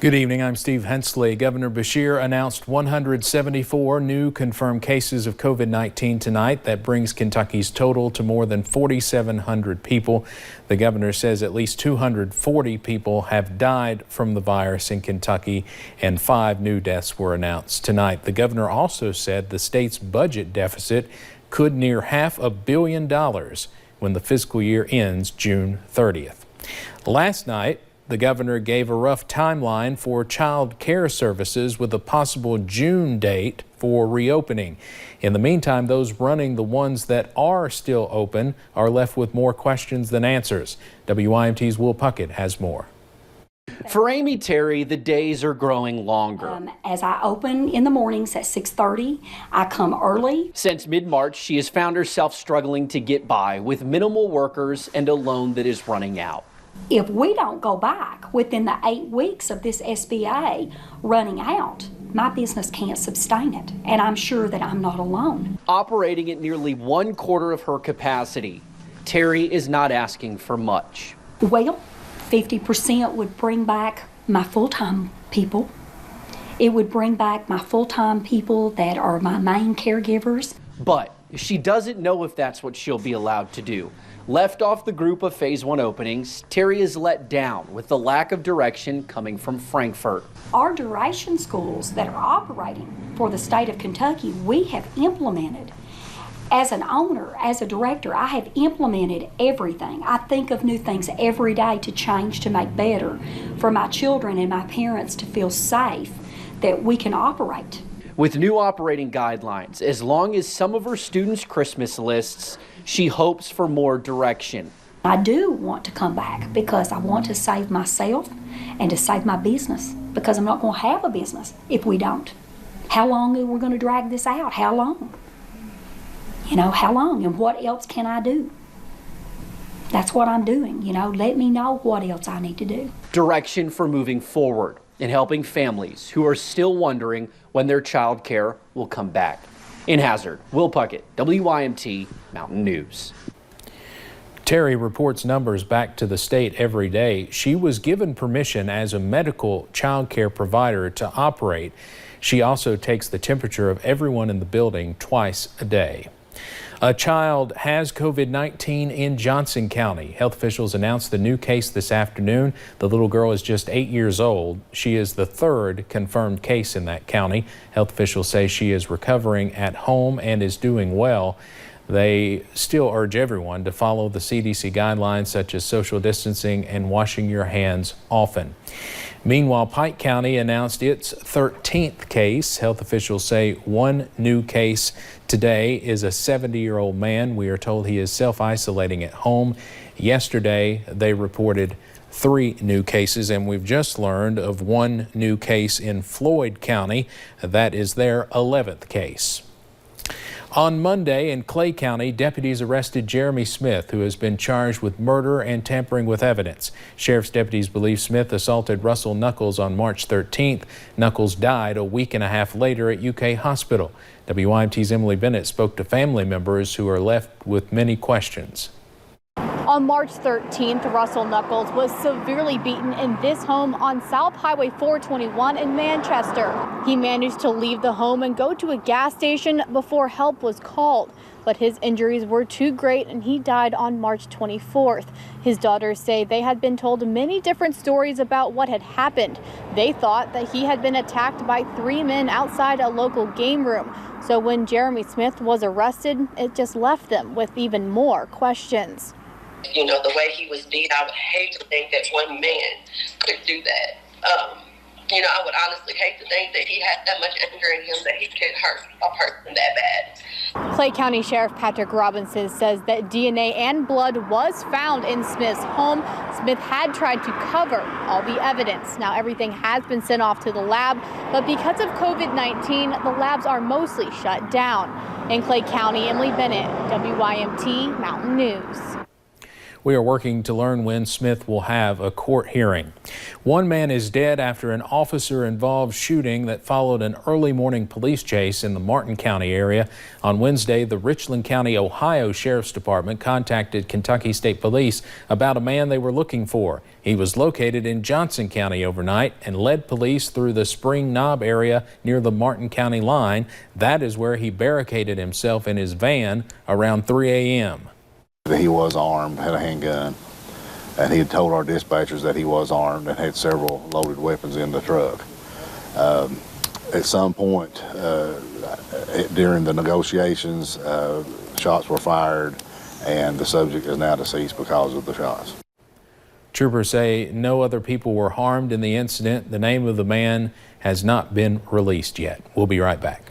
Good evening, I'm Steve Hensley. Governor Beshear announced 174 new confirmed cases of COVID-19 tonight. That brings Kentucky's total to more than 4,700 people. The governor says at least 240 people have died from the virus in Kentucky, and 5 new deaths were announced tonight. The governor also said the state's budget deficit could near $500 million when the fiscal year ends June 30th. Last night, the governor gave a rough timeline for child care services with a possible June date for reopening. In the meantime, those running the ones that are still open are left with more questions than answers. WYMT's Will Puckett has more. For Amy Terry, the days are growing longer. As I open in the mornings at 6:30, I come early. Since mid-March, she has found herself struggling to get by with minimal workers and a loan that is running out. If we don't go back within the 8 weeks of this SBA running out, my business can't sustain it, and I'm sure that I'm not alone. Operating at nearly 1/4 of her capacity, Terry is not asking for much. Well, 50% would bring back my full-time people. It would bring back my full-time people that are my main caregivers. But she doesn't know if that's what she'll be allowed to do. Left off the group of Phase 1 openings, Terry is let down with the lack of direction coming from Frankfort. Our duration schools that are operating for the state of Kentucky, we have implemented. As an owner, as a director, I have implemented everything. I think of new things every day to change, to make better for my children and my parents to feel safe that we can operate. With new operating guidelines, as long as some of her students' Christmas lists, she hopes for more direction. I do want to come back because I want to save myself and to save my business, because I'm not going to have a business if we don't. How long are we going to drag this out? How long? You know, how long, and what else can I do? That's what I'm doing, you know, let me know what else I need to do. Direction for moving forward and helping families who are still wondering when their child care will come back. In Hazard, Will Puckett, WYMT Mountain News. Terry reports numbers back to the state every day. She was given permission as a medical child care provider to operate. She also takes the temperature of everyone in the building twice a day. A child has COVID-19 in Johnson County. Health officials announced the new case this afternoon. The little girl is just 8 years old. She is the 3rd confirmed case in that county. Health officials say she is recovering at home and is doing well. They still urge everyone to follow the CDC guidelines such as social distancing and washing your hands often. Meanwhile, Pike County announced its 13th case. Health officials say one new case today is a 70-year-old man. We are told he is self-isolating at home. Yesterday, they reported 3 new cases, and we've just learned of one new case in Floyd County. That is their 11th case. On Monday in Clay County, deputies arrested Jeremy Smith, who has been charged with murder and tampering with evidence. Sheriff's deputies believe Smith assaulted Russell Knuckles on March 13th. Knuckles died a week and a half later at UK Hospital. WYMT's Emily Bennett spoke to family members who are left with many questions. On March 13th, Russell Knuckles was severely beaten in this home on South Highway 421 in Manchester. He managed to leave the home and go to a gas station before help was called. But his injuries were too great and he died on March 24th. His daughters say they had been told many different stories about what had happened. They thought that he had been attacked by 3 men outside a local game room. So when Jeremy Smith was arrested, it just left them with even more questions. You know, the way he was beat, I would hate to think that one man could do that. You know, I would honestly hate to think that he had that much anger in him that he could hurt a person that bad. Clay County Sheriff Patrick Robinson says that DNA and blood was found in Smith's home. Smith had tried to cover all the evidence. Now everything has been sent off to the lab, but because of COVID-19, the labs are mostly shut down. In Clay County, Emily Bennett, WYMT Mountain News. We are working to learn when Smith will have a court hearing. One man is dead after an officer-involved shooting that followed an early morning police chase in the Martin County area. On Wednesday, the Richland County, Ohio Sheriff's Department contacted Kentucky State Police about a man they were looking for. He was located in Johnson County overnight and led police through the Spring Knob area near the Martin County line. That is where he barricaded himself in his van around 3 a.m. He was armed, had a handgun, and he had told our dispatchers that he was armed and had several loaded weapons in the truck. At some point during the negotiations, shots were fired, and the subject is now deceased because of the shots. Troopers say no other people were harmed in the incident. The name of the man has not been released yet. We'll be right back.